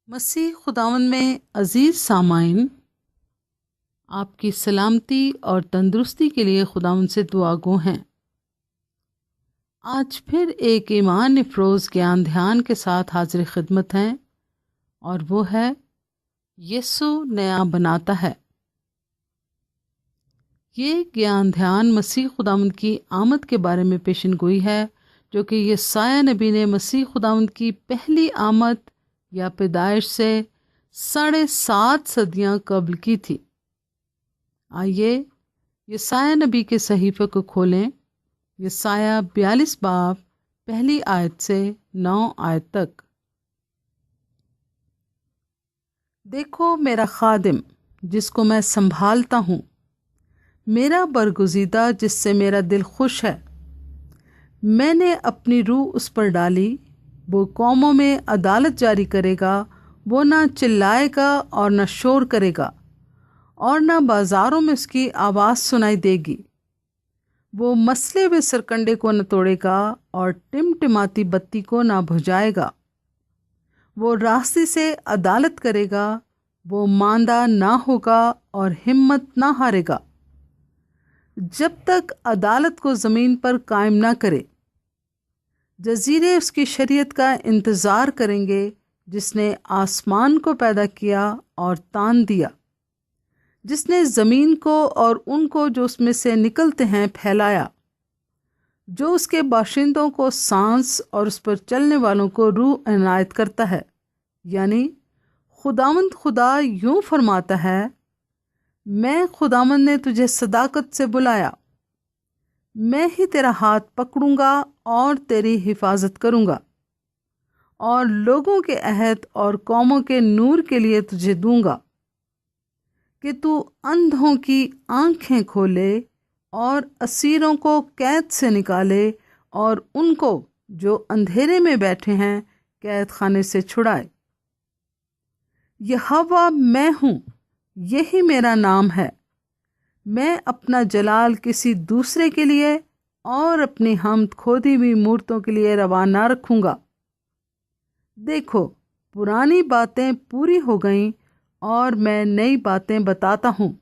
مسیح خداوند میں عزیز سامعین، آپ کی سلامتی اور تندرستی کے لیے خداوند سے دعا گو ہیں۔ آج پھر ایک ایمان افروز گیان دھیان کے ساتھ حاضر خدمت ہیں، اور وہ ہے یسوع نیا بناتا ہے۔ یہ گیان دھیان مسیح خداوند کی آمد کے بارے میں پیشن گوئی ہے، جو کہ یسایہ نبی نے مسیح خداوند کی پہلی آمد یا پیدائش سے 7.5 صدیاں قبل کی تھی۔ آئیے یسایہ نبی کے صحیفے کو کھولیں، یسایہ 42 باب پہلی آیت سے 9 آیت تک۔ دیکھو میرا خادم جس کو میں سنبھالتا ہوں، میرا برگزیدہ جس سے میرا دل خوش ہے۔ میں نے اپنی روح اس پر ڈالی، وہ قوموں میں عدالت جاری کرے گا۔ وہ نہ چلائے گا اور نہ شور کرے گا، اور نہ بازاروں میں اس کی آواز سنائی دے گی۔ وہ مسلے ہوئے سرکنڈے کو نہ توڑے گا اور ٹمٹماتی بتی کو نہ بجھائے گا۔ وہ راستی سے عدالت کرے گا، وہ ماندہ نہ ہوگا اور ہمت نہ ہارے گا، جب تک عدالت کو زمین پر قائم نہ کرے۔ جزیرے اس کی شریعت کا انتظار کریں گے، جس نے آسمان کو پیدا کیا اور تان دیا، جس نے زمین کو اور ان کو جو اس میں سے نکلتے ہیں پھیلایا، جو اس کے باشندوں کو سانس اور اس پر چلنے والوں کو روح عنایت کرتا ہے۔ یعنی خداوند خدا یوں فرماتا ہے، میں خداوند نے تجھے صداقت سے بلایا، میں ہی تیرا ہاتھ پکڑوں گا اور تیری حفاظت کروں گا، اور لوگوں کے عہد اور قوموں کے نور کے لیے تجھے دوں گا، کہ تو اندھوں کی آنکھیں کھولے اور اسیروں کو قید سے نکالے، اور ان کو جو اندھیرے میں بیٹھے ہیں قید خانے سے چھڑائے۔ یہوہ میں ہوں، یہی میرا نام ہے۔ میں اپنا جلال کسی دوسرے کے لیے اور اپنی حمد کھودی ہوئی مورتوں کے لیے روا نہ رکھوں گا۔ دیکھو پرانی باتیں پوری ہو گئیں، اور میں نئی باتیں بتاتا ہوں۔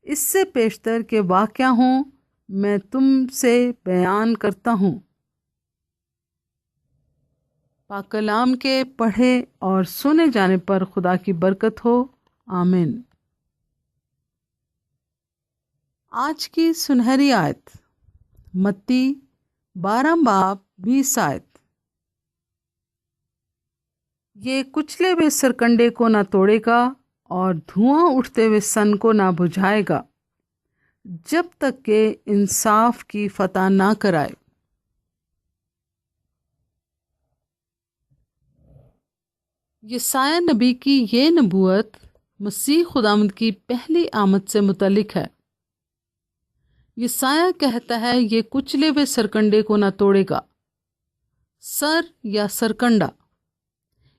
اس سے پیشتر کے واقعہ ہوں، میں تم سے بیان کرتا ہوں۔ پاک کلام کے پڑھے اور سنے جانے پر خدا کی برکت ہو، آمین۔ آج کی سنہری آیت متی 12 باب 20 آیت۔ یہ کچلے ہوئے سرکنڈے کو نہ توڑے گا اور دھواں اٹھتے ہوئے سن کو نہ بجھائے گا، جب تک کہ انصاف کی فتح نہ کرائے۔ یسایہ نبی کی یہ نبوت مسیح خداوند کی پہلی آمد سے متعلق ہے۔ یسایہ کہتا ہے یہ کچلے ہوئے سرکنڈے کو نہ توڑے گا۔ سر یا سرکنڈا،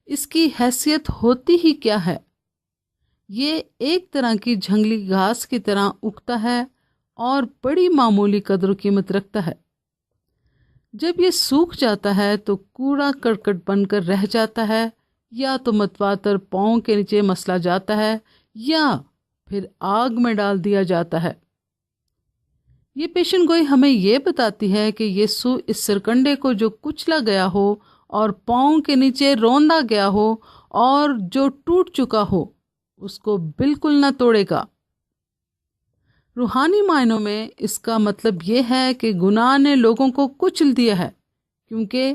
اس کی حیثیت ہوتی ہی کیا ہے؟ یہ ایک طرح کی جنگلی گھاس کی طرح اگتا ہے اور بڑی معمولی قدر و قیمت رکھتا ہے۔ جب یہ سوکھ جاتا ہے تو کوڑا کرکٹ بن کر رہ جاتا ہے، یا تو متواتر پاؤں کے نیچے مسلا جاتا ہے، یا پھر آگ میں ڈال دیا جاتا ہے۔ یہ پیشن گوئی ہمیں یہ بتاتی ہے کہ یسوع اس سرکنڈے کو جو کچلا گیا ہو اور پاؤں کے نیچے روندا گیا ہو اور جو ٹوٹ چکا ہو، اس کو بالکل نہ توڑے گا۔ روحانی معنوں میں اس کا مطلب یہ ہے کہ گناہ نے لوگوں کو کچل دیا ہے، کیونکہ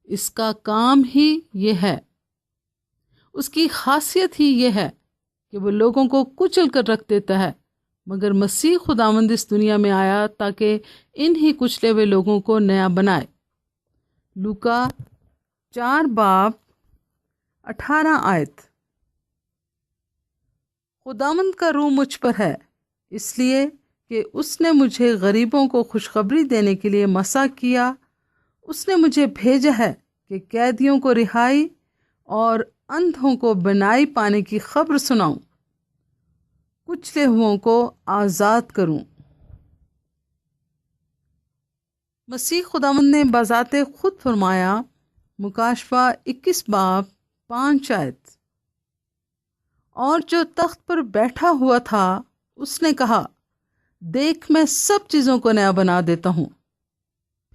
اس کا کام ہی یہ ہے، اس کی خاصیت ہی یہ ہے کہ وہ لوگوں کو کچل کر رکھ دیتا ہے۔ مگر مسیح خداوند اس دنیا میں آیا تاکہ انہی کچلے ہوئے لوگوں کو نیا بنائے۔ لوکا 4 باب 18 آیت۔ خداوند کا روح مجھ پر ہے، اس لیے کہ اس نے مجھے غریبوں کو خوشخبری دینے کے لیے مسا کیا۔ اس نے مجھے بھیجا ہے کہ قیدیوں کو رہائی اور اندھوں کو بینائی پانے کی خبر سناؤں، کچلے ہوئوں کو آزاد کروں۔ مسیح خداوند نے بذات خود فرمایا، مکاشفہ 21 باب 5 آیت۔ اور جو تخت پر بیٹھا ہوا تھا اس نے کہا، دیکھ میں سب چیزوں کو نیا بنا دیتا ہوں۔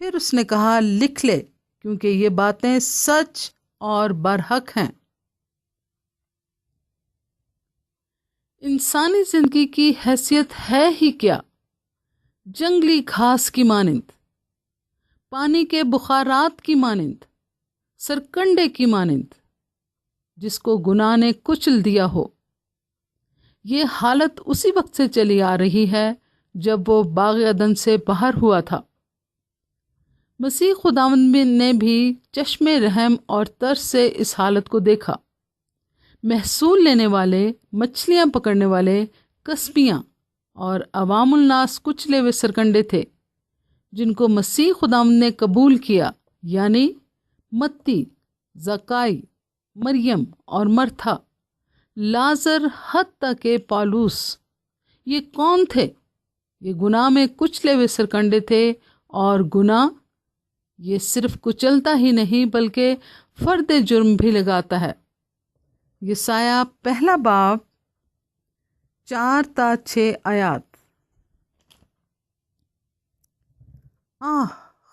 پھر اس نے کہا، لکھ لے، کیونکہ یہ باتیں سچ اور برحق ہیں۔ انسانی زندگی کی حیثیت ہے ہی کیا؟ جنگلی گھاس کی مانند، پانی کے بخارات کی مانند، سرکنڈے کی مانند، جس کو گناہ نے کچل دیا ہو۔ یہ حالت اسی وقت سے چلی آ رہی ہے جب وہ باغ عدن سے باہر ہوا تھا۔ مسیح خداوند نے بھی چشم رحم اور ترس سے اس حالت کو دیکھا۔ محصول لینے والے، مچھلیاں پکڑنے والے، کسبیاں اور عوام الناس کچلے ہوئے سرکنڈے تھے، جن کو مسیح خداوند نے قبول کیا، یعنی متی، زکائی، مریم اور مرتھا، لازر، حتیٰ کہ پالوس۔ یہ کون تھے؟ یہ گناہ میں کچلے ہوئے سرکنڈے تھے، اور گناہ یہ صرف کچلتا ہی نہیں بلکہ فرد جرم بھی لگاتا ہے۔ یسایہ پہلا باب 4 تا 6 آیات۔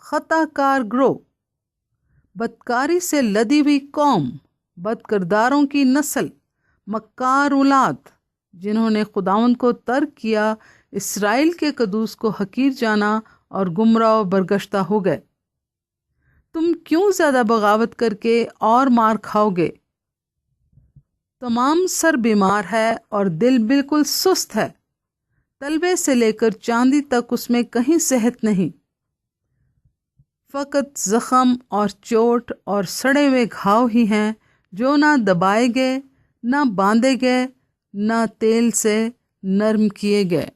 خطا کار گروہ، بدکاری سے لدی ہوئی قوم، بد کرداروں کی نسل، مکار اولاد، جنہوں نے خداوند کو ترک کیا، اسرائیل کے قدوس کو حقیر جانا اور گمراہ و برگشتہ ہو گئے۔ تم کیوں زیادہ بغاوت کر کے اور مار کھاؤ گے؟ تمام سر بیمار ہے اور دل بالکل سست ہے، تلوے سے لے کر چاندی تک اس میں کہیں صحت نہیں، فقط زخم اور چوٹ اور سڑے ہوئے گھاؤ ہی ہیں، جو نہ دبائے گئے، نہ باندھے گئے، نہ تیل سے نرم کیے گئے۔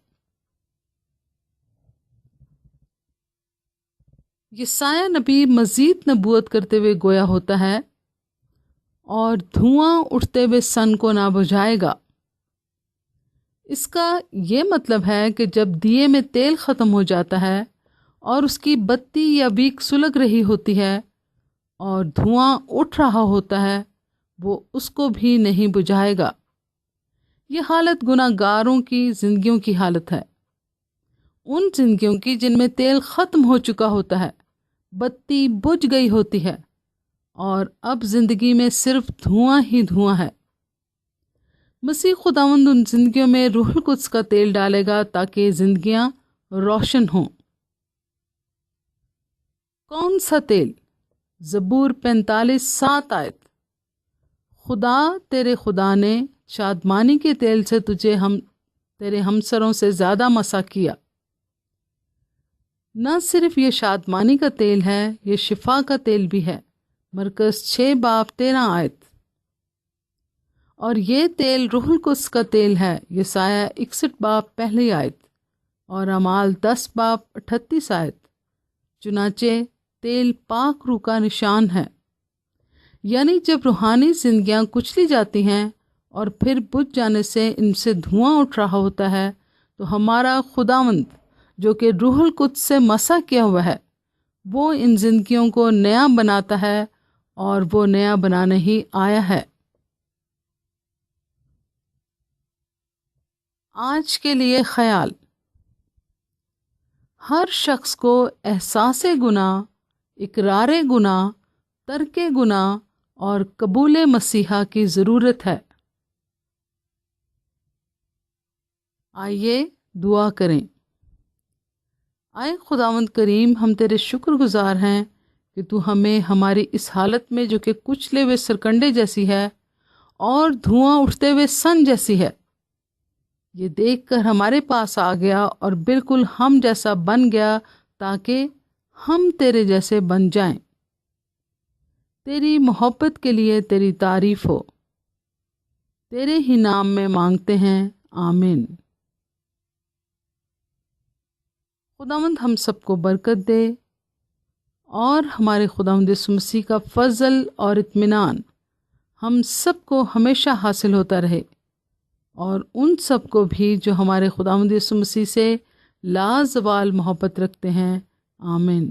یسایہ نبی مزید نبوت کرتے ہوئے گویا ہوتا ہے، اور دھواں اٹھتے ہوئے سن کو نہ بجھائے گا۔ اس کا یہ مطلب ہے کہ جب دیے میں تیل ختم ہو جاتا ہے اور اس کی بتی یا ویک سلگ رہی ہوتی ہے اور دھواں اٹھ رہا ہوتا ہے، وہ اس کو بھی نہیں بجھائے گا۔ یہ حالت گناہ گاروں کی زندگیوں کی حالت ہے، ان زندگیوں کی جن میں تیل ختم ہو چکا ہوتا ہے، بتی بجھ گئی ہوتی ہے، اور اب زندگی میں صرف دھواں ہی دھواں ہے۔ مسیح خداوند ان زندگیوں میں روح القدس کا تیل ڈالے گا تاکہ زندگیاں روشن ہوں۔ کون سا تیل؟ زبور 45:7 آیت۔ خدا تیرے خدا نے شادمانی کے تیل سے تجھے تیرے ہمسروں سے زیادہ مسا کیا۔ نہ صرف یہ شادمانی کا تیل ہے، یہ شفا کا تیل بھی ہے۔ مرکز 6:13 آیت۔ اور یہ تیل روح القدس کا تیل ہے، یسایہ 61:1 آیت، اور اعمال 10:38 آیت۔ چنانچہ تیل پاک روح کا نشان ہے، یعنی جب روحانی زندگیاں کچلی جاتی ہیں اور پھر بجھ جانے سے ان سے دھواں اٹھ رہا ہوتا ہے، تو ہمارا خداوند جو کہ روح القدس سے مسح کیا ہوا ہے، وہ ان زندگیوں کو نیا بناتا ہے، اور وہ نیا بنانے ہی آیا ہے۔ آج کے لیے خیال: ہر شخص کو احساس گناہ، اقرار گناہ، ترک گناہ اور قبول مسیحا کی ضرورت ہے۔ آئیے دعا کریں۔ اے خداوند کریم، ہم تیرے شکر گزار ہیں کہ تو ہمیں ہماری اس حالت میں جو کہ کچلے ہوئے سرکنڈے جیسی ہے اور دھواں اٹھتے ہوئے سن جیسی ہے، یہ دیکھ کر ہمارے پاس آ گیا اور بالکل ہم جیسا بن گیا تاکہ ہم تیرے جیسے بن جائیں۔ تیری محبت کے لیے تیری تعریف ہو۔ تیرے ہی نام میں مانگتے ہیں، آمین۔ خداوند ہم سب کو برکت دے، اور ہمارے خداوند یسوع مسیح کا فضل اور اطمینان ہم سب کو ہمیشہ حاصل ہوتا رہے، اور ان سب کو بھی جو ہمارے خداوند یسوع مسیح سے لازوال محبت رکھتے ہیں، آمین۔